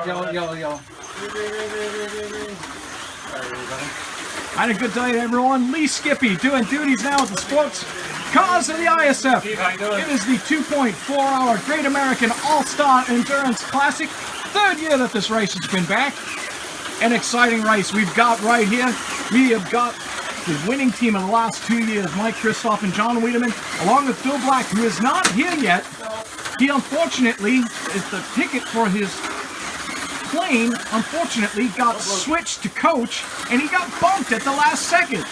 Yellow. And a good day to everyone. Lee Skippy doing duties now at the sports cars of the ISF. It is the 2.4-hour Great American All-Star Endurance Classic. Third year that this race has been back. An exciting race we've got right here. We have got the winning team of the last 2 years, Mike Kristoff and John Wiedemann, along with Phil Black, who is not here yet. He unfortunately, is the ticket for his plane, unfortunately, got switched to coach, and he got bumped at the last second.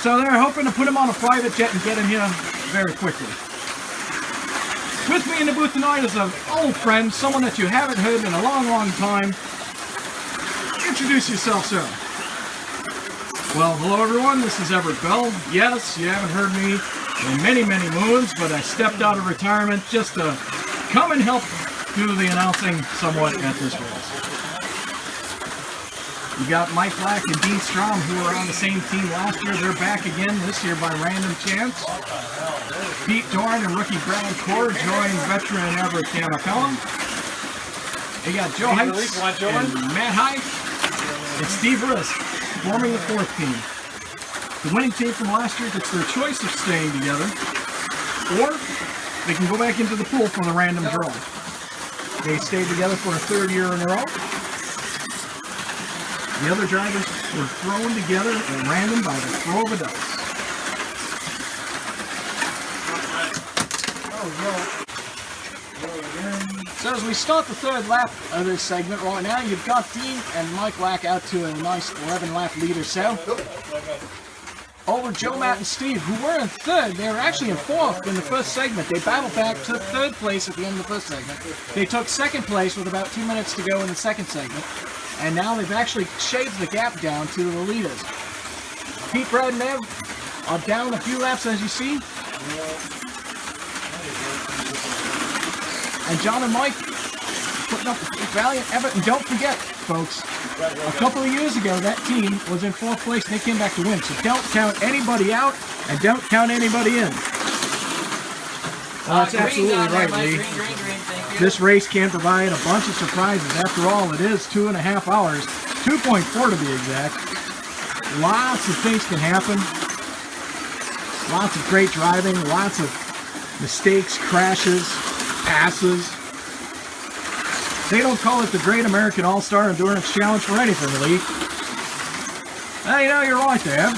So they're hoping to put him on a private jet and get him here very quickly. With me in the booth tonight is an old friend, someone that you haven't heard in a long, long time. Introduce yourself, sir. Well, hello everyone, this is Everett Bell. Yes, you haven't heard me in many, many moons, but I stepped out of retirement just to come and help do the announcing somewhat at this race. You got Mike Black and Dean Strom, who were on the same team last year. They're back again this year by random chance. Pete Dorn and rookie Brad Core join veteran Everett Camacella. You got Joe Heights and Matt Hyde and Steve Risk forming the fourth team. The winning team from last year gets their choice of staying together, or they can go back into the pool for the random draw. They stayed together for a third year in a row. The other drivers were thrown together at random by the throw of a dice. So as we start the third lap of this segment right now, you've got Dean and Mike Black out to a nice 11-lap lead or so. Over Joe, Matt, and Steve, who were in third. They were actually in fourth in the first segment. They battled back, took third place at the end of the first segment. They took second place with about 2 minutes to go in the second segment. And now they've actually shaved the gap down to the leaders. Pete, Brad, and Ev are down a few laps, as you see. And John and Mike putting up a valiant effort. And don't forget, folks, a couple of years ago, that team was in fourth place and they came back to win. So don't count anybody out and don't count anybody in. Well, that's absolutely right, Lee. This race can provide a bunch of surprises. After all, it is 2.5 hours, 2.4 to be exact. Lots of things can happen. Lots of great driving, lots of mistakes, crashes, passes. They don't call it the Great American All-Star Endurance Challenge for anything, Lee. You know, you're right there.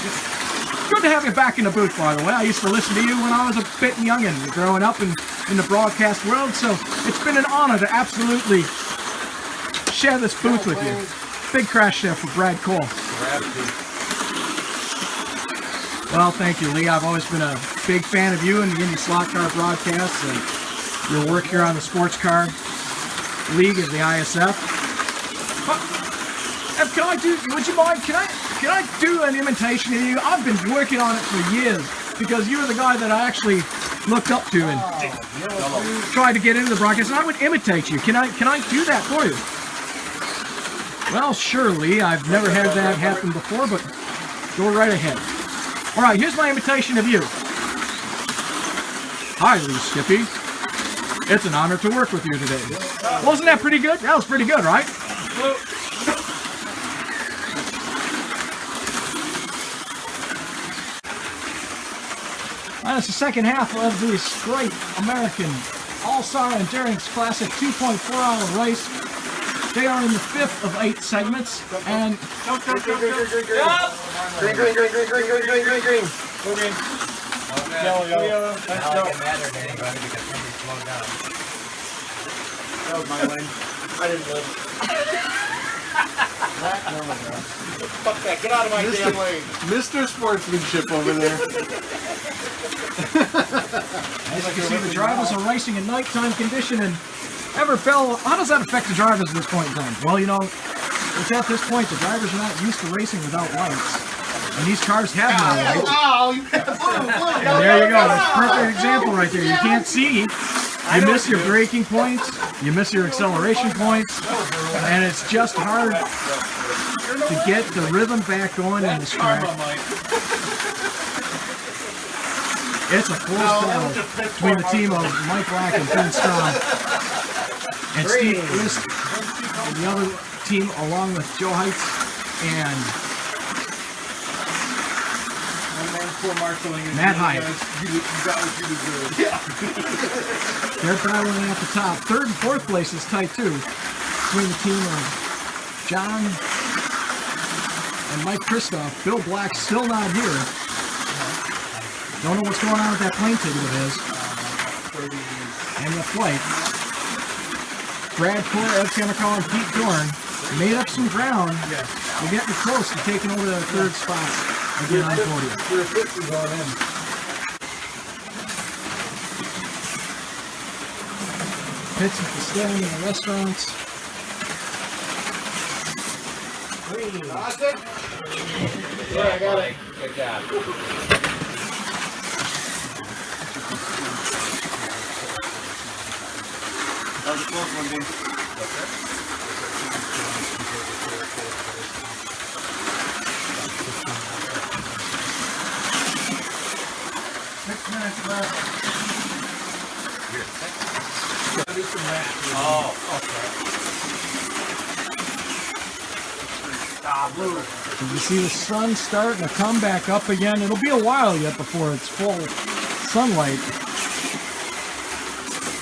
Good to have you back in the booth, by the way. I used to listen to you when I was a bit youngin' growing up in the broadcast world, so it's been an honor to absolutely share this booth with you. Big crash there for Brad Cole. Well, thank you, Lee. I've always been a big fan of you and the Indyslotcar broadcasts and your work here on the Sports Car League of the ISF. But, can I do, would you mind, can I do an imitation of you? I've been working on it for years because you were the guy that I actually looked up to and tried to get into the broadcast, and I would imitate you. Can I do that for you? Well, surely. I've never had that happen before, but go right ahead. All right, here's my imitation of you. Hi, Lee Skippy. It's an honor to work with you today. Wasn't that pretty good? That was pretty good, right? That's the second half of this great American All-Star Endurance Classic 2.4-hour race. They are in the 5th of 8 segments, and green. Yellow. Let's go. That was my lane. I didn't live. Fuck that. Get out of my damn lane. Mr. Sportsmanship over there. As you can see, the drivers are racing in nighttime condition, and Everett Bell, how does that affect the drivers at this point in time? Well, you know, it's at this point the drivers are not used to racing without lights. And these cars have no lights. And there you go. That's a perfect example right there. You can't see. You miss your braking points. You miss your acceleration points. And it's just hard to get the rhythm back going in this track. It's a close battle between the team of Mike Black and Ben Strong. And Steve List, the other team, along with Joe Heights and Matt Hyatt. You got what you deserve. Yeah. They're battling at the top. Third and fourth place is tight too, between the team of John and Mike Kristoff. Bill Black still not here. Don't know what's going on with that plane ticket of his. And the flight. Brad Core, Ed Kamakawa, and Pete Dorn made up some ground. We're getting close to taking over the third spot again on the podium. We're 50 going in. Pits at the stand in the restaurants. Yeah, I got it. Good job. That was a close one, Dean. Do some math. Oh, okay. You see the sun starting to come back up again. It'll be a while yet before it's full sunlight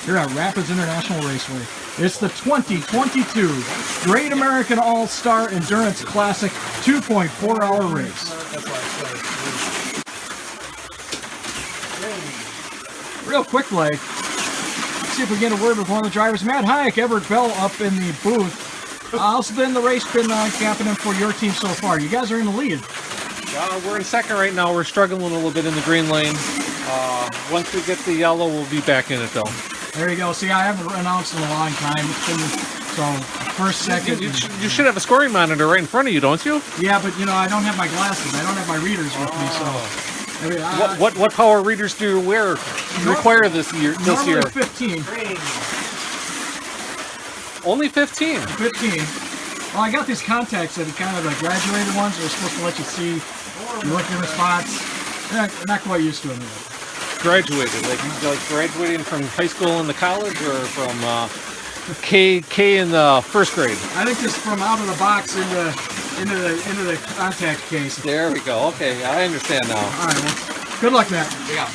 here at Rapids International Raceway. It's the 2022 Great American All-Star Endurance Classic 2.4-hour race. Real quick, like, see if we get a word with one of the drivers. Matt Hayek, Everett Bell up in the booth. How's been the race been happening for your team so far? You guys are in the lead. We're in second right now. We're struggling a little bit in the green lane. Once we get the yellow, we'll be back in it though. There you go. See, I haven't announced in a long time. It's been, so first, second. You should have a scoring monitor right in front of you, don't you? Yeah, but you know, I don't have my glasses. I don't have my readers with me, so. I mean, What power readers do you require this year? Normally 15. Only 15. 15. Well, I got these contacts that are kind of like graduated ones. They're supposed to let you see. You look in the spots. Not quite used to them yet. Graduated, like graduating from high school into college, or from K in the first grade. I think just from out of the box into the contact case. There we go. Okay, I understand now. All right. Well, good luck, Matt. Yeah.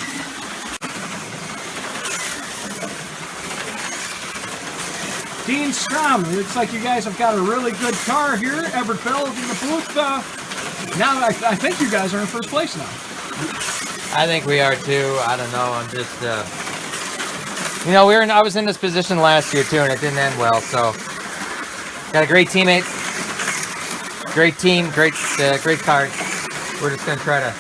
Dean Strom, looks like you guys have got a really good car here. Everett Bell in the booth. Now I think you guys are in first place now. I think we are too. I don't know. I'm just, you know, I was in this position last year too, and it didn't end well. So, got a great teammate, great team, great car. We're just gonna try to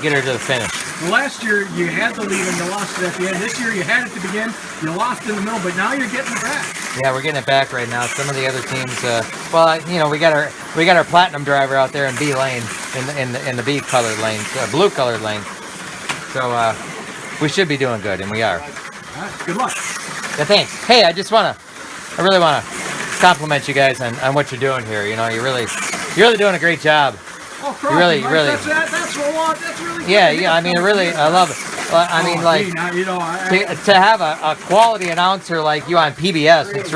get her to the finish. Last year you had the lead and you lost it at the end. This year you had it to begin, you lost in the middle, but now you're getting it back. Yeah, we're getting it back right now. Some of the other teams, well, you know, we got our platinum driver out there in B lane, in the B colored lane, blue colored lane. So we should be doing good, and we are. All right, good luck. Yeah, thanks. Hey, I really wanna compliment you guys on what you're doing here. You know, you're really doing a great job. Oh, You really. That's really good. Yeah. I mean, I love it. I mean, like, Dean, you know, to have a quality announcer like you on PBS, it's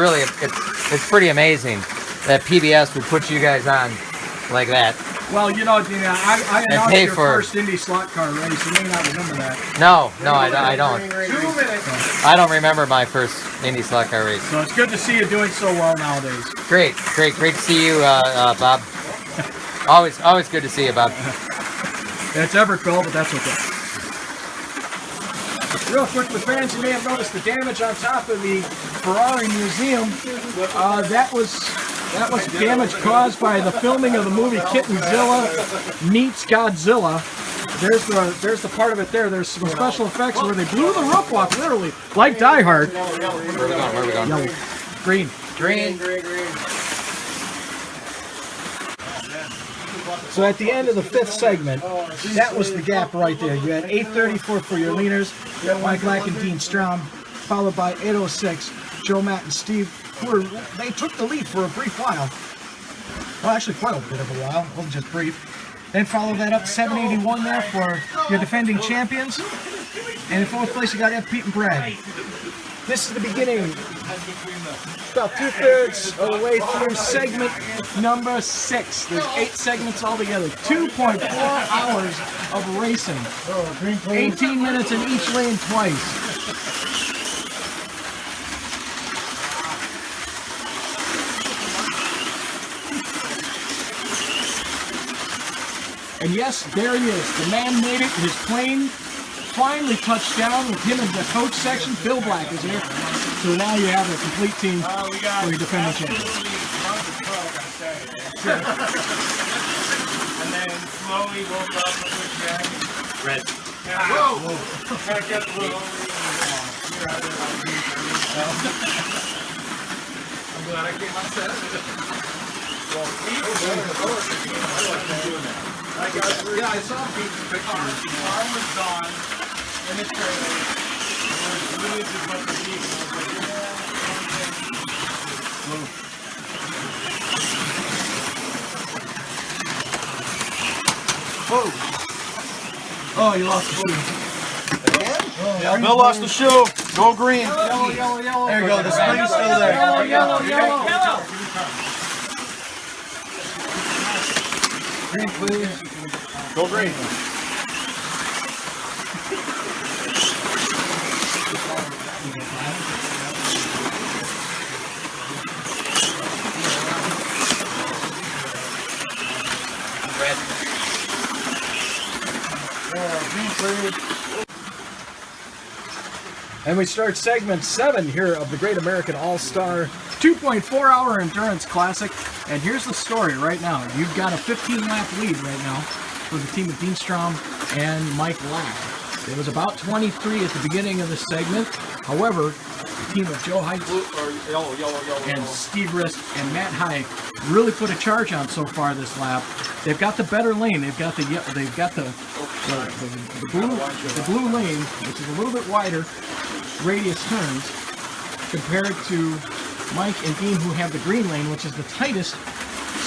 pretty amazing that PBS would put you guys on like that. well, you know, Dean, I announced pay your for- first Indyslotcar race. You may not remember that. No, I don't. 2 minutes. I don't remember my first Indyslotcar race. So it's good to see you doing so well nowadays. Great to see you, Bob. Always good to see you, Bob. It's Everett Bell, but that's okay. Real quick, the fans, you may have noticed the damage on top of the Ferrari Museum. That was damage caused by the filming of the movie Kittonzilla Meets Godzilla. There's the part of it there. There's some special effects where they blew the roof off, literally, like Die Hard. Where are we going? Yellow. Green. So at the end of the fifth segment, that was the gap right there. You had 8:34 for your leaders, Mike Lack and Dean Strom, followed by 8:06, Joe, Matt, and Steve, they took the lead for a brief while. Well, actually quite a bit of a while, wasn't just brief. Then follow that up, 781 there for your defending champions. And in fourth place, you got Ed, Pete, and Brad. This is the beginning. About 2/3 of the way through segment number 6. There's 8 segments altogether. 2.4 hours of racing. 18 minutes in each lane twice. And yes, there he is. The man made it. His plane finally touched down with him in the coach section. Bill Black is here. So now you have a complete team for your defending champion. And then slowly woke up with the jack. Red. Whoa! I got the little I'm glad I came on set. Well, yeah, I saw Pete's picture. The car was gone in the trailer. It was really just what the Pete. Oh, you lost the shoe. Again? Yeah, Bill lost the shoe. Go green. Yellow, yellow, yellow. There you go. The spring's still there. Yellow, yellow, yellow. Green, please. Go green. Red. Green, please. And we start segment 7 here of the Great American All-Star 2.4 hour endurance classic. And here's the story right now. You've got a 15-lap lead right now for the team of Dean Strom and Mike Lack. It was about 23 at the beginning of the segment. However, the team of Joe Heights and Steve Rist and Matt Hayek really put a charge on so far this lap. They've got the better lane. They've got the blue lane, which is a little bit wider radius turns compared to Mike and Dean, who have the green lane, which is the tightest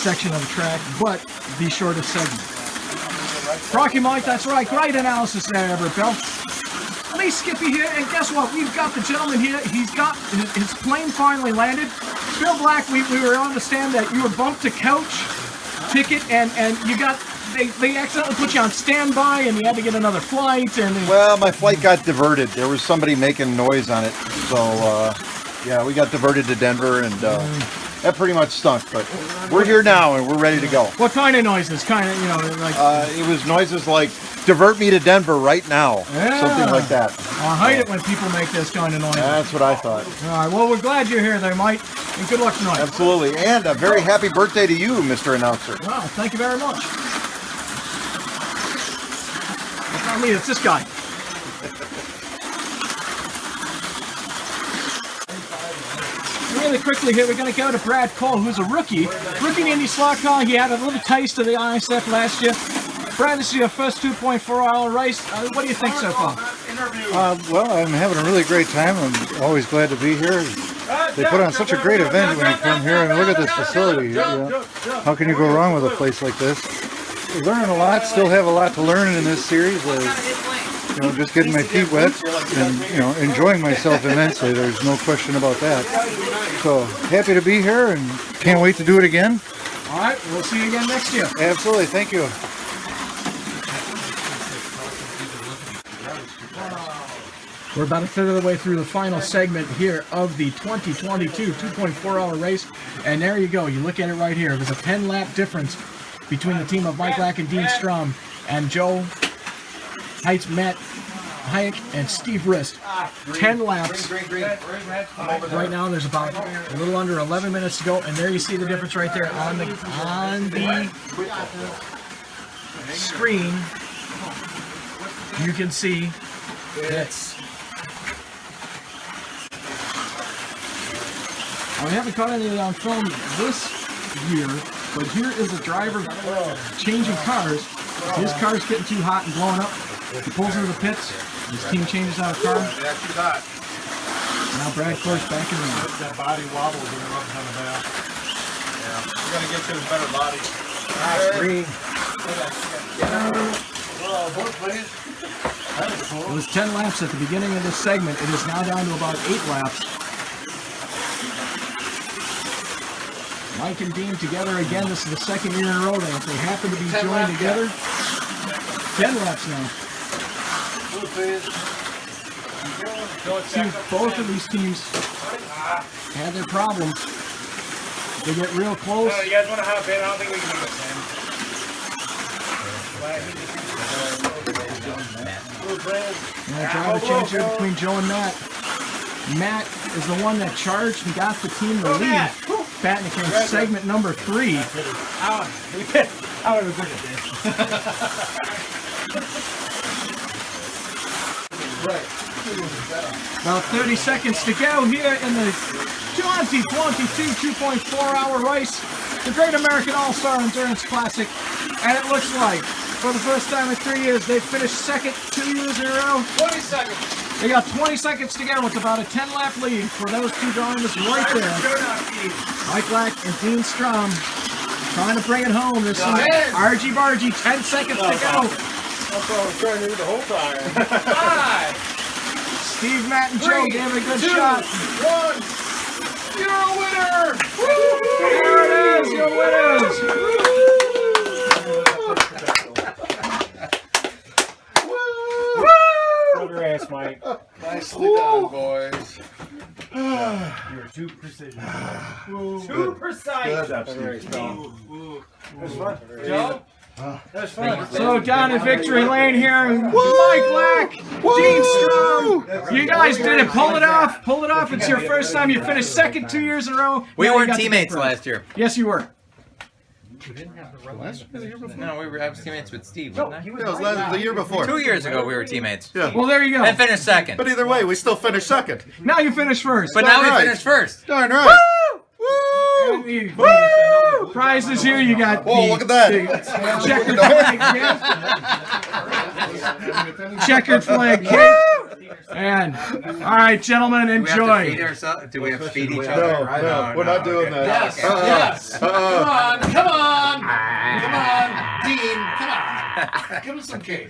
section of the track, but the shortest segment. Rocky Mike, that's right. Great analysis there, Everett Bill. Lee Skippy here, and guess what? We've got the gentleman here. He's got his plane finally landed. Bill Black, we were on the stand that you were bumped to couch ticket, and you got they accidentally put you on standby, and you had to get another flight. And Well, my flight got diverted. There was somebody making noise on it, so yeah, we got diverted to Denver, and that pretty much stunk. But we're here now, and we're ready to go. what kind of noises? Kind of, you know, like It was noises like "divert me to Denver right now," something like that. I hate it when people make this kind of noise. That's what I thought. All right, well, we're glad you're here there, Mike, and good luck tonight. Absolutely, and a very happy birthday to you, Mr. Announcer. Wow, thank you very much. It's not me, it's this guy. Really quickly here, we're going to go to Brad Cole, who's a rookie. Rookie in Indyslotcar. He had a little taste of the ISF last year. Brad, this is your first 2.4 hour race. What do you think so far? Well, I'm having a really great time. I'm always glad to be here. They put on such a great event when you come here, and look at this facility. You know, how can you go wrong with a place like this? We're learning a lot, still have a lot to learn in this series. You know, just getting my feet wet and, you know, enjoying myself immensely. There's no question about that. So happy to be here and can't wait to do it again. All right, we'll see you again next year. Absolutely, thank you. We're about a third of the way through the final segment here of the 2022 2.4 hour race. And there you go. You look at it right here. There's a 10-lap difference between the team of Mike Lack and Dean Strom and Joe Heights, Matt Hayek, and Steve Rist. 10 laps. Right now there's about a little under 11 minutes to go. And there you see the difference right there on the screen. You can see this. We haven't caught any on film this year, but here is a driver changing cars. His car's getting too hot and blowing up. He pulls into the pits. His team changes out a car. Now Brad Clark's back in the line. That body wobbles when it rubs on the back. Yeah. We're going to get you a better body. Green. It was 10 laps at the beginning of this segment. It is now down to about 8 laps. Mike and Dean together again. This is the second year in a row that if they happen to be joined together. 10 laps now. See, both of these teams had their problems. They get real close. You guys want to hop in? I don't think we can do And driver change here between Joe and Matt. Matt is the one that charged and got the team the lead. Batnick in segment number 3. About 30 seconds to go here in the 2022 2.4-hour race, the Great American All-Star Endurance Classic. And it looks like, for the first time in 3 years, they've finished second 2 years in a row. 20 seconds. They got 20 seconds to go with about a 10-lap lead for those two drivers right there. Mike Lack and Dean Strom trying to bring it home. There's some argy-bargy, 10 seconds to go. That's what I was trying to do the whole time. 5. Steve, Matt, and Joe gave it a good shot. 1. You're a winner! There it is, your winners. Your ass, Mike. Nicely done, boys. You're too precision. Too precise. Good job, Steve. That's fun. Joe? That's fun. So down in victory lane here, Mike Lack, Dean Strom. You guys did it. Pull it off. Pull it off. It's your first time. You finished second 2 years in a row. We Now you weren't got the teammates big prize. last year. Yes, you were. No, I was teammates with Steve, wasn't I? That was the year before. 2 years ago, we were teammates. Yeah. Well, there you go. And finished second. But either way, we still finished second. Now you finished first. But now we right. finished first. Darn right. And the prizes here. You got. Oh, look at that. Checkered flag kit. Checkered flag kit. And all right, gentlemen, enjoy. Do we have to feed each No, other? no, we're not doing that. Yes, yes. Come on, come on. Come on, Dean, come on. Give us some cake.